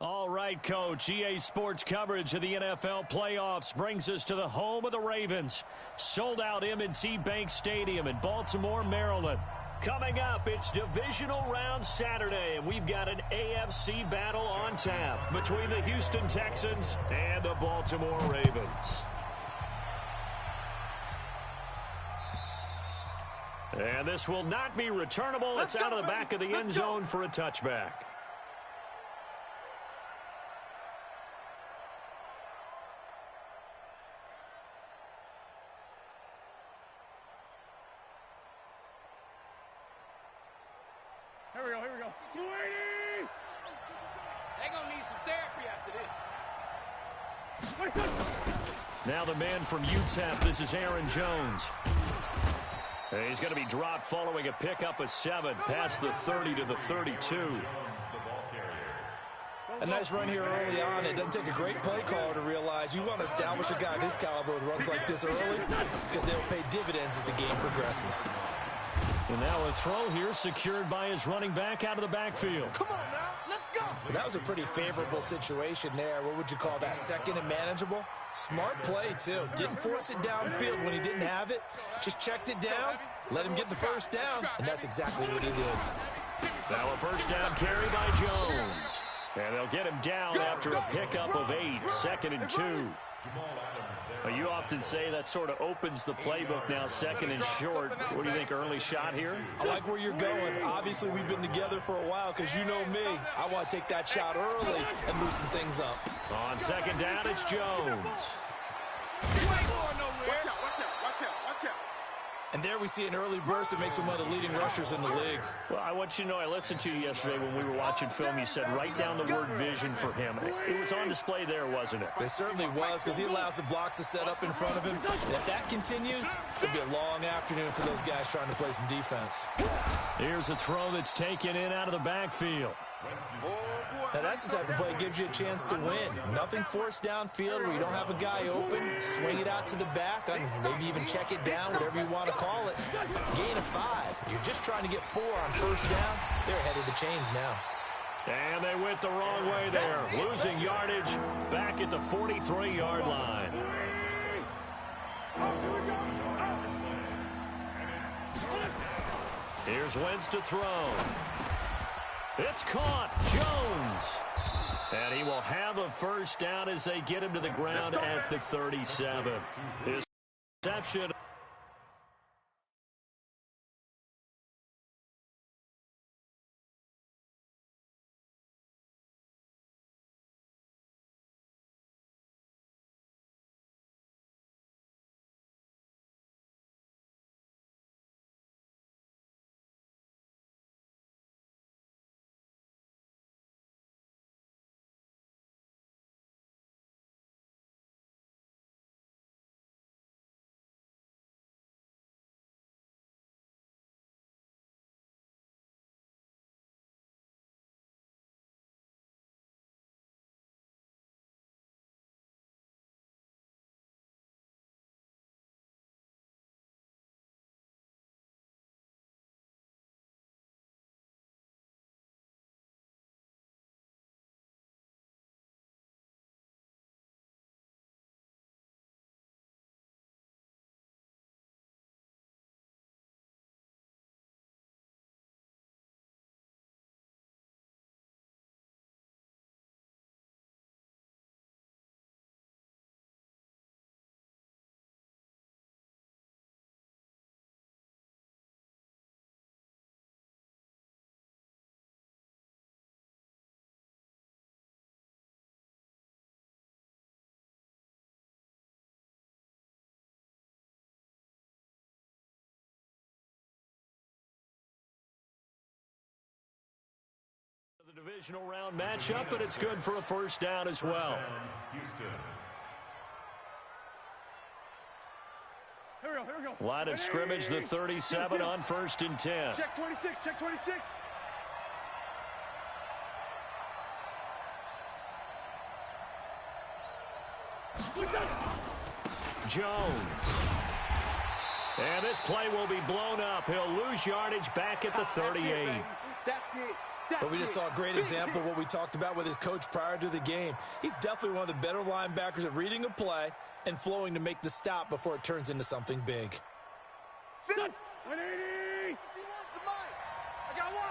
All right, Coach. EA Sports coverage of the NFL playoffs brings us to the home of the Ravens. Sold out M&T Bank Stadium in Baltimore, Maryland. Coming up, it's Divisional Round Saturday, and we've got an AFC battle on tap between the Houston Texans and the Baltimore Ravens. And this will not be returnable. It's out of the back of the end zone for a touchback. Here we go. 280! They're going to need some therapy after this. Now the man from UTEP, this is Aaron Jones. He's going to be dropped following a pickup of 7 past the 30 to the 32. A nice run here early on. It doesn't take a great play caller to realize you want to establish a guy of his caliber with runs like this early because they'll pay dividends as the game progresses. And now a throw here secured by his running back out of the backfield. Come on now, let's go. Well, that was a pretty favorable situation there. What would you call that? Second and manageable? Smart play, too. Didn't force it downfield when he didn't have it. Just checked it down, let him get the first down, and that's exactly what he did. Now a first down carry by Jones. And they'll get him down after a pickup of 8, 2nd and 2. You often say that sort of opens the playbook now, 2nd and short. What do you think, early shot here? I like where you're going. Obviously, we've been together for a while because you know me. I want to take that shot early and loosen things up. On 2nd down, it's Jones. Watch out. And there we see an early burst that makes him one of the leading rushers in the league. Well, I want you to know, I listened to you yesterday when we were watching film. You said write down the word vision for him. It was on display there, wasn't it? It certainly was because he allows the blocks to set up in front of him. And if that continues, it'll be a long afternoon for those guys trying to play some defense. Here's a throw that's taken in out of the backfield. Now that's the type of play that gives you a chance to win. Nothing forced downfield where you don't have a guy open. Swing it out to the back, maybe even check it down, whatever you want to call it. Gain of 5. You're just trying to get 4 on first down. They're ahead of the chains now. And they went the wrong way there. Losing yardage back at the 43-yard line. Here's Wentz to throw. It's caught. Jones. And he will have a first down as they get him to the ground at the 37. His reception. The divisional round matchup, but it's good for a first down as well. Here we go. Line of scrimmage, the 37 on 1st and 10. Check 26. Jones. And this play will be blown up. He'll lose yardage back at the 38. That's it. But we just saw a great example of what we talked about with his coach prior to the game. He's definitely one of the better linebackers at reading a play and flowing to make the stop before it turns into something big. 180! I got one!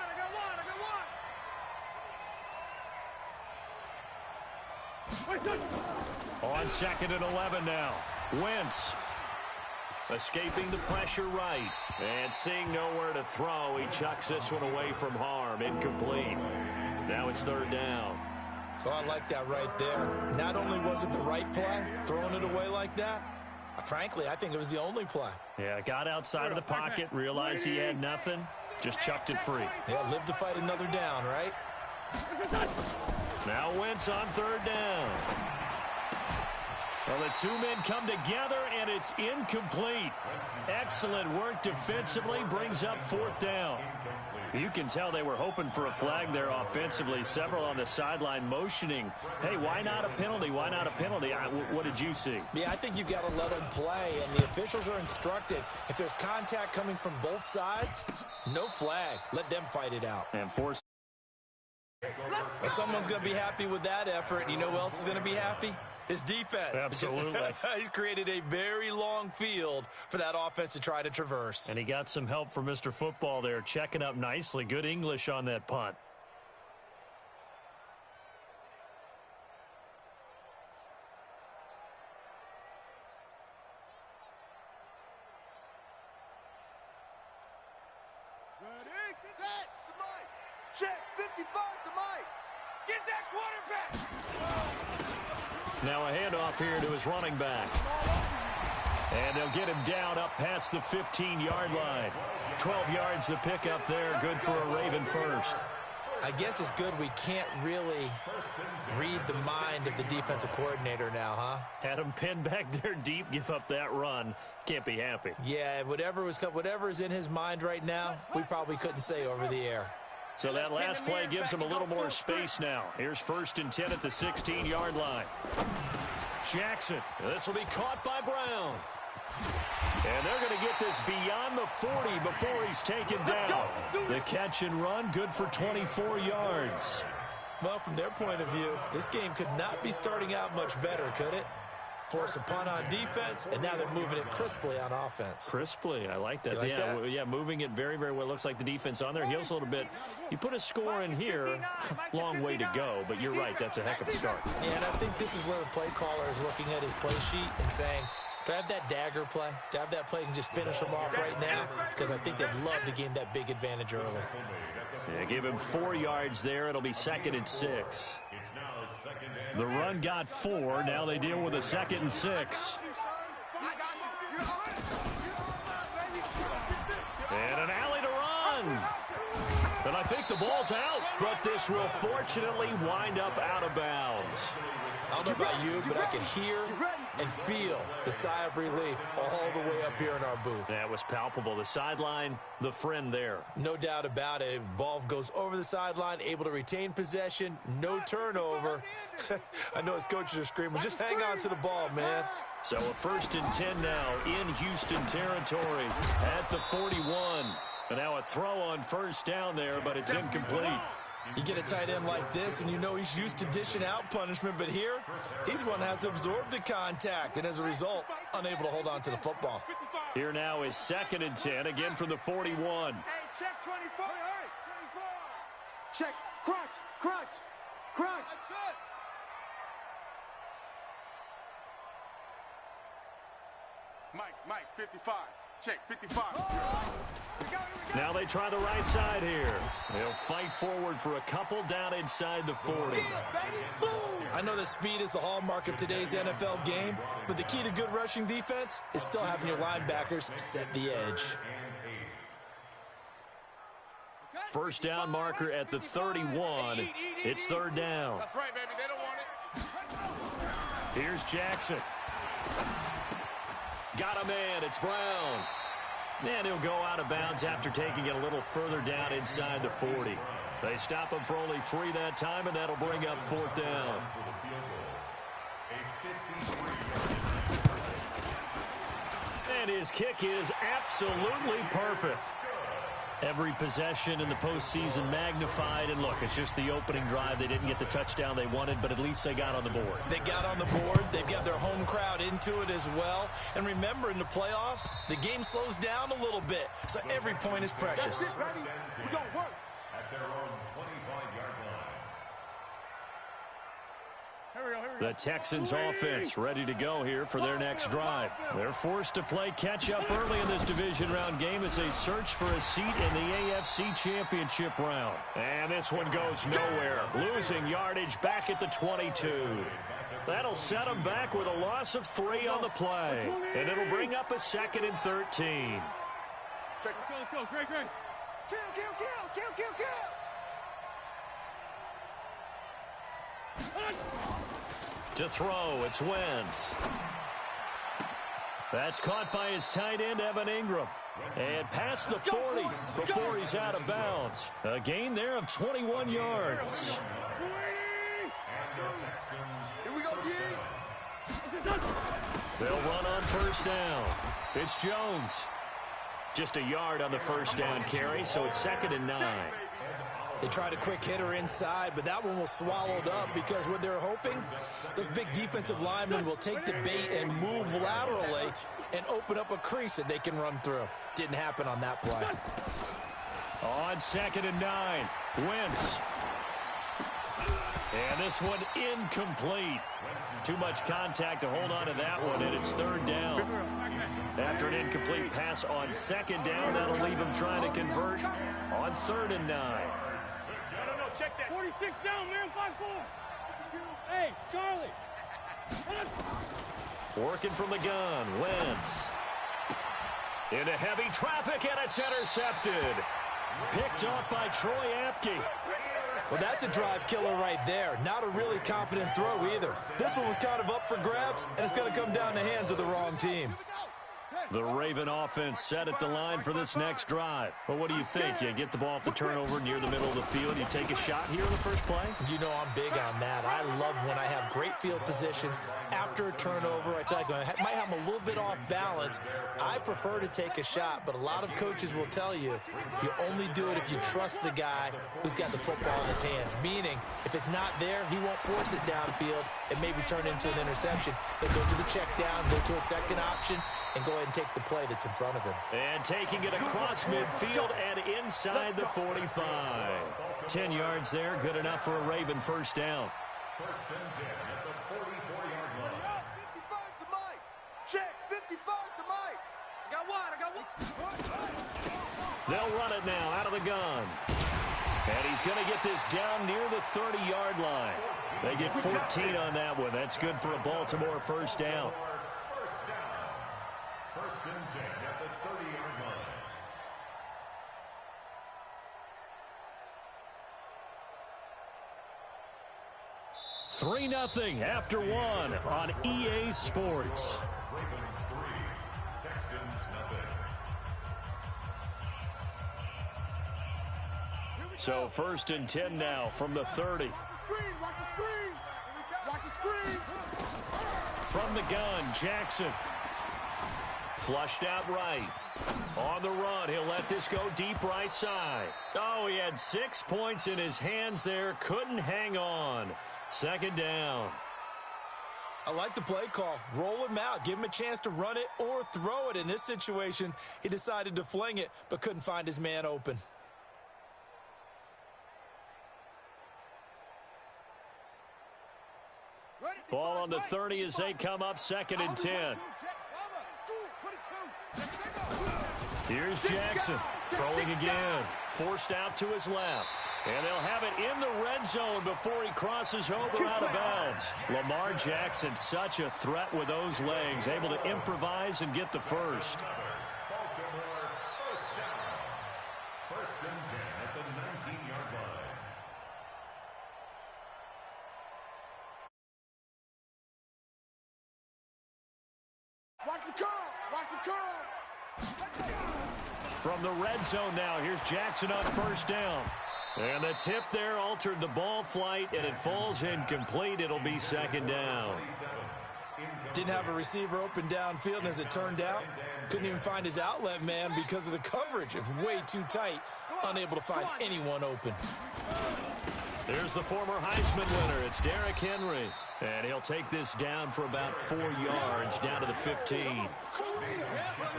On 2nd and 11 now. Wentz escaping the pressure right. And seeing nowhere to throw, he chucks this one away from harm. Incomplete. Now it's 3rd down. So I like that right there. Not only was it the right play, throwing it away like that, frankly, I think it was the only play. Yeah, got outside of the pocket, realized he had nothing, just chucked it free. Yeah, live to fight another down, right? Now Wentz on 3rd down. Well, the two men come together, and it's incomplete. Excellent work defensively, brings up 4th down. You can tell they were hoping for a flag there offensively. Several on the sideline motioning, hey, why not a penalty? Why not a penalty? What did you see? Yeah, I think you've got to let them play, and the officials are instructed. If there's contact coming from both sides, no flag. Let them fight it out. And force. Well, someone's going to be happy with that effort. You know who else is going to be happy? His defense. Absolutely. He's created a very long field for that offense to try to traverse. And he got some help from Mr. Football there, checking up nicely. Good English on that punt. Ready, set, to Mike. Check, 55 to Mike. Get that quarterback. Now a handoff here to his running back. And they'll get him down up past the 15-yard line. 12 yards to pick up there. Good for a Raven first. I guess it's good we can't really read the mind of the defensive coordinator now, huh? Had him pinned back there deep, give up that run. Can't be happy. Yeah, whatever is in his mind right now, we probably couldn't say over the air. So that last play gives him a little more space now. Here's 1st and 10 at the 16-yard line. Jackson. This will be caught by Brown. And they're going to get this beyond the 40 before he's taken down. The catch and run, good for 24 yards. Well, from their point of view, this game could not be starting out much better, could it? Force a punt on defense, and now they're moving it crisply on offense. Crisply, I like that. Yeah, moving it very, very well. Looks like the defense on their heels a little bit. You put a score in here, long way to go, but you're right, that's a heck of a start. Yeah, and I think this is where the play caller is looking at his play sheet and saying, do I have that dagger play? Do I have that play and just finish them off right now? Because I think they'd love to gain that big advantage early. Yeah, give him 4 yards there. It'll be 2nd and 6. The run got 4. Now they deal with a 2nd and 6. And an alley to run. And I think the ball's out, but this will fortunately wind up out of bounds. I don't know about you, but I can hear and feel the sigh of relief all the way up here in our booth. That was palpable. The sideline, the friend there. No doubt about it. Ball goes over the sideline, able to retain possession, no turnover. I know his coaches are screaming, just hang on to the ball, man. So a 1st and 10 now in Houston territory at the 41. And now a throw on 1st down there, but it's incomplete. You get a tight end like this, and you know he's used to dishing out punishment, but here, he's one that has to absorb the contact, and as a result, unable to hold on to the football. Here now is 2nd and 10, again from the 41. Hey, check 24. Check, crunch, crunch, crunch. That's it. Mike, 55. Check, 55. Now they try the right side here. They'll fight forward for a couple down inside the 40. I know that speed is the hallmark of today's NFL game, but the key to good rushing defense is still having your linebackers set the edge. 1st down marker at the 31. It's 3rd down. That's right, baby. They don't want it. Here's Jackson. Got a man. It's Brown. And he'll go out of bounds after taking it a little further down inside the 40. They stop him for only 3 that time, and that'll bring up 4th down. And his kick is absolutely perfect. Every possession in the postseason magnified, and look, it's just the opening drive. They didn't get the touchdown they wanted, but at least they got on the board. They got on the board. They've got their home crowd into it as well. And remember, in the playoffs, the game slows down a little bit, so every point is precious. We're going to work. At their own 25-yard line. The Texans offense ready to go here for their next drive. They're forced to play catch-up early in this division round game as they search for a seat in the AFC Championship round. And this one goes nowhere. Losing yardage back at the 22. That'll set them back with a loss of 3 on the play. And it'll bring up a 2nd and 13. Let's go, Greg. Kill. To throw, it's Wentz. That's caught by his tight end, Evan Ingram. And past the 40 before he's out of bounds. A gain there of 21 yards. Here we go, D. They'll run on first down. It's Jones. Just a yard on the first down carry, so it's 2nd and 9. They tried a quick hitter inside, but that one was swallowed up because what they're hoping, those big defensive linemen will take the bait and move laterally and open up a crease that they can run through. Didn't happen on that play. On 2nd and 9, Wentz. And this one incomplete. Too much contact to hold on to that one, and it's 3rd down. After an incomplete pass on 2nd down, that'll leave him trying to convert on 3rd and 9. No, check that. 46 down, man, 5-4. Hey, Charlie. Working from the gun, Wentz. Into heavy traffic, and it's intercepted. Picked off by Troy Apke. Well, that's a drive killer right there. Not a really confident throw either. This one was kind of up for grabs, and it's going to come down the hands of the wrong team. The Raven offense set at the line for this next drive. Well, what do you think? You get the ball off the turnover near the middle of the field. You take a shot here in the first play? You know I'm big on that. I love when I have great field position after a turnover. I feel like I might have a little bit off balance. I prefer to take a shot, but a lot of coaches will tell you you only do it if you trust the guy who's got the football in his hands. Meaning, if it's not there, he won't force it downfield and maybe turn into an interception. He'll go to the check down, go to a second option, and go ahead and take the play that's in front of him. And taking it across midfield and inside the 45. 10 yards there, good enough for a Raven first down. 1st and 10 at the 44-yard line. 55 to Mike. Check, 55 to Mike. I got one. They'll run it now out of the gun. And he's going to get this down near the 30-yard line. They get 14 on that one. That's good for a Baltimore first down. 1st and 10 at the 30-yard line. 3-0 after 1 on EA Sports. Ravens 3, Texans 0. So 1st and 10 now from the 30. Watch the screen. From the gun, Jackson. Flushed out right. On the run, he'll let this go deep right side. Oh, he had 6 points in his hands there. Couldn't hang on. 2nd down. I like the play call. Roll him out. Give him a chance to run it or throw it. In this situation, he decided to fling it, but couldn't find his man open. Ball on the 30 as they come up 2nd and 10. Here's Jackson throwing again. Forced out to his left. And they'll have it in the red zone before he crosses over out of bounds. Lamar Jackson, such a threat with those legs, able to improvise and get the first. Baltimore first down. 1st and 10 at the 19-yard line. Watch the curl. From the red zone now, here's Jackson on first down. And the tip there altered the ball flight, and it falls incomplete. It'll be 2nd down. Didn't have a receiver open downfield, and as it turned out, Couldn't even find his outlet man because of the coverage. It's way too tight. Unable to find anyone open. There's the former Heisman winner. It's Derrick Henry. And he'll take this down for about 4 yards, down to the 15.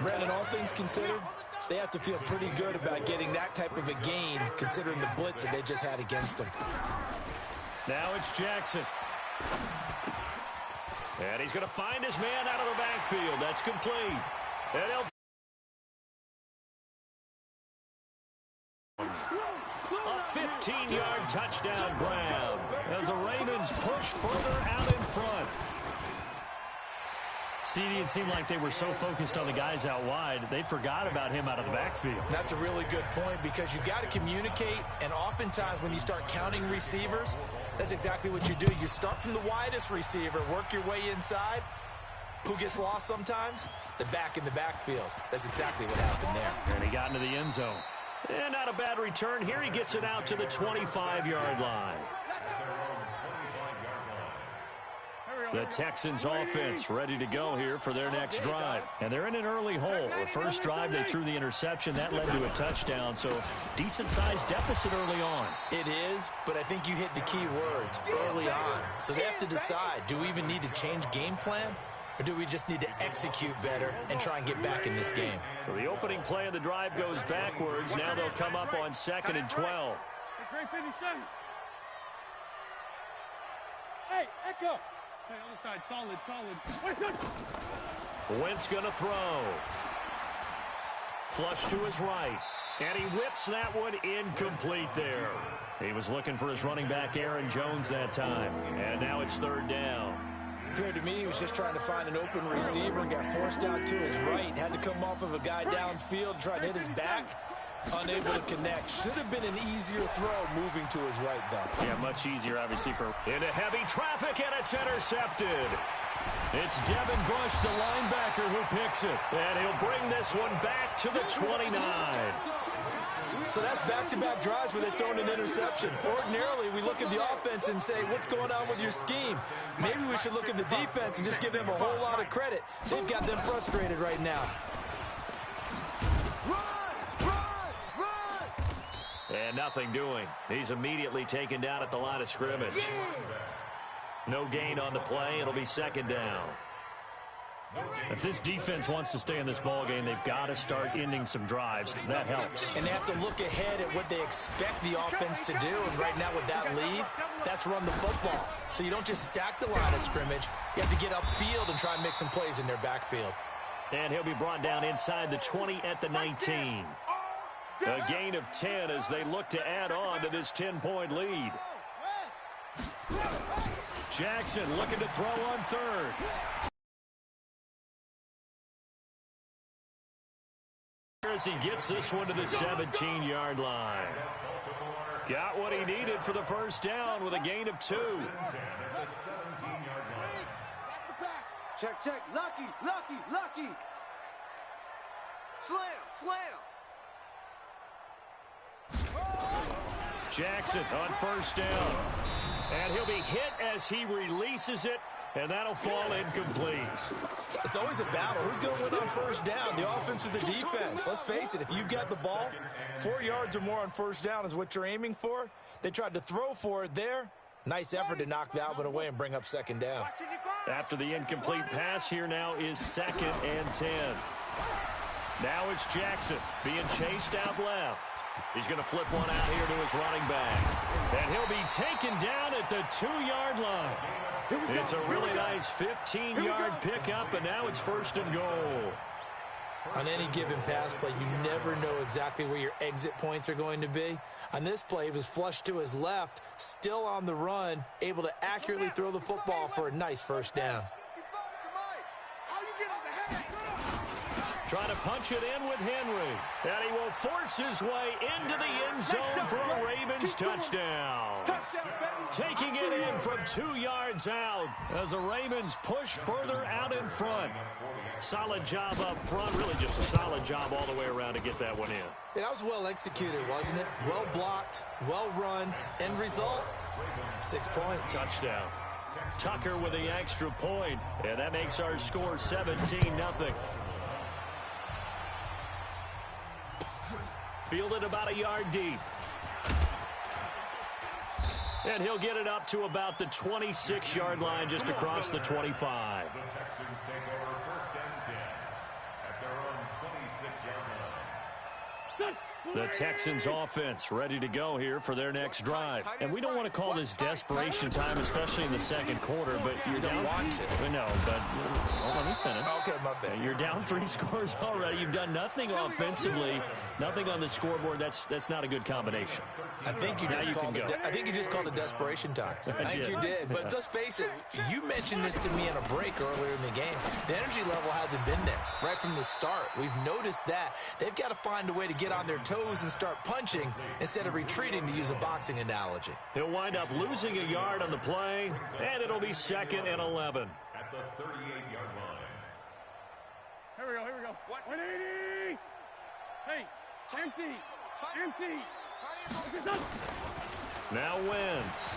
Brandon, all things considered, they have to feel pretty good about getting that type of a gain, considering the blitz that they just had against them. Now it's Jackson. And he's going to find his man out of the backfield. That's complete. And he'll... A 15-yard touchdown grab as the Ravens push further out in front. CD, it seemed like they were so focused on the guys out wide, they forgot about him out of the backfield. That's a really good point because you've got to communicate, and oftentimes when you start counting receivers, that's exactly what you do. You start from the widest receiver, work your way inside. Who gets lost sometimes? The back in the backfield. That's exactly what happened there. And he got into the end zone. And not a bad return. Here he gets it out to the 25-yard line. The Texans offense ready to go here for their next drive. And they're in an early hole. The first drive, they threw the interception. That led to a touchdown, so decent-sized deficit early on. It is, but I think you hit the key words, early on. So they have to decide, do we even need to change game plan? Or do we just need to execute better and try and get back in this game? So the opening play of the drive goes backwards. Now they'll come up on 2nd and 12. Great finish, son. Hey, Echo. Hey, other side, solid, solid. Wentz gonna throw. Flush to his right. And he whips that one incomplete there. He was looking for his running back, Aaron Jones, that time. And now it's 3rd down. Appeared to me he was just trying to find an open receiver and got forced out to his right. Had to come off of a guy downfield, trying to hit his back. Unable to connect. Should have been an easier throw moving to his right, though. Yeah, much easier, obviously, for... Into heavy traffic, and it's intercepted. It's Devin Bush, the linebacker, who picks it. And he'll bring this one back to the 29. So that's back-to-back drives where they're throwing an interception. Ordinarily, we look at the offense and say, what's going on with your scheme? Maybe we should look at the defense and just give them a whole lot of credit. They've got them frustrated right now. And nothing doing. He's immediately taken down at the line of scrimmage. No gain on the play. It'll be 2nd down. If this defense wants to stay in this ballgame, they've got to start ending some drives. That helps. And they have to look ahead at what they expect the offense to do. And right now with that lead, that's run the football. So you don't just stack the line of scrimmage. You have to get upfield and try and make some plays in their backfield. And he'll be brought down inside the 20 at the 19. A gain of 10 as they look to add on to this 10-point lead. Jackson looking to throw on 3rd. As he gets this one to the 17-yard line. Got what he needed for the first down with a gain of 2. Check, check. Lucky, lucky, lucky. Slam, slam. Jackson on 1st down. And he'll be hit as he releases it, and that'll fall incomplete. It's always a battle. Who's going to win on 1st down, the offense or the defense? Let's face it, if you've got the ball, 4 yards or more on 1st down is what you're aiming for. They tried to throw for it there. Nice effort to knock that one away and bring up 2nd down. After the incomplete pass, here now is 2nd and 10. Now it's Jackson being chased out left. He's going to flip one out here to his running back. And he'll be taken down at the 2-yard line. It's a really nice 15-yard pickup, and now it's 1st and goal. On any given pass play, you never know exactly where your exit points are going to be. On this play, he was flushed to his left, still on the run, able to accurately throw the football for a nice 1st down. Trying to punch it in with Henry. And he will force his way into the end zone for a Ravens touchdown. Taking it in from 2 yards out as the Ravens push further out in front. Solid job up front. Really just a solid job all the way around to get that one in. Yeah, that was well executed, wasn't it? Well blocked, well run. End result, 6 points. Touchdown. Tucker with the extra point. And that makes our score 17-0. Fielded about a yard deep. And he'll get it up to about the 26-yard line just across the 25. The Texans take over 1st and 10 at their own 26-yard line. The Texans offense ready to go here for their next drive. And we don't want to call this desperation time, especially in the second quarter, but you're down. Don't want to. No, but let me finish. Okay, my bad. You're down 3 scores already. You've done nothing offensively, nothing on the scoreboard. That's not a good combination. I think you just called it desperation time. I think you did. But let's face it, you mentioned this to me in a break earlier in the game. The energy level hasn't been there right from the start. We've noticed that. They've got to find a way to get on their toes and start punching instead of retreating, to use a boxing analogy. He'll wind up losing a yard on the play, and it'll be 2nd and 11. At the 38-yard line. Here we go. 180. Hey, empty. Now Wentz.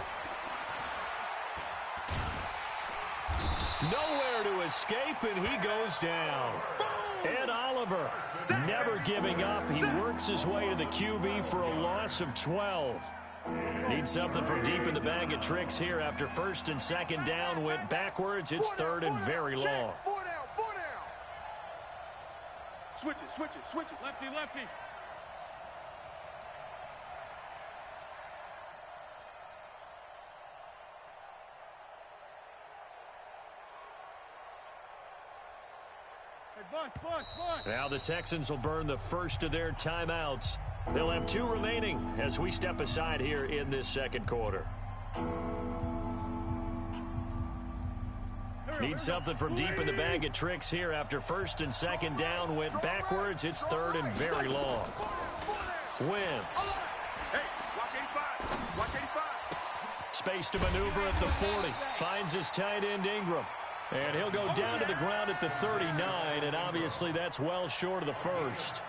Nowhere to escape, and he goes down. Ed Oliver, never giving up. He works his way to the QB for a loss of 12. Needs something from deep in the bag of tricks here after 1st and 2nd down. Went backwards. It's 3rd and very long. 4 down. Switch it. Lefty. Now the Texans will burn the first of their timeouts. They'll have 2 remaining as we step aside here in this second quarter. Need something from deep in the bag of tricks here after 1st and 2nd down. Went backwards. It's 3rd and very long. Wentz. Hey, watch 85. Space to maneuver at the 40. Finds his tight end Ingram. And he'll go down to the ground at the 39, and obviously that's well short of the first.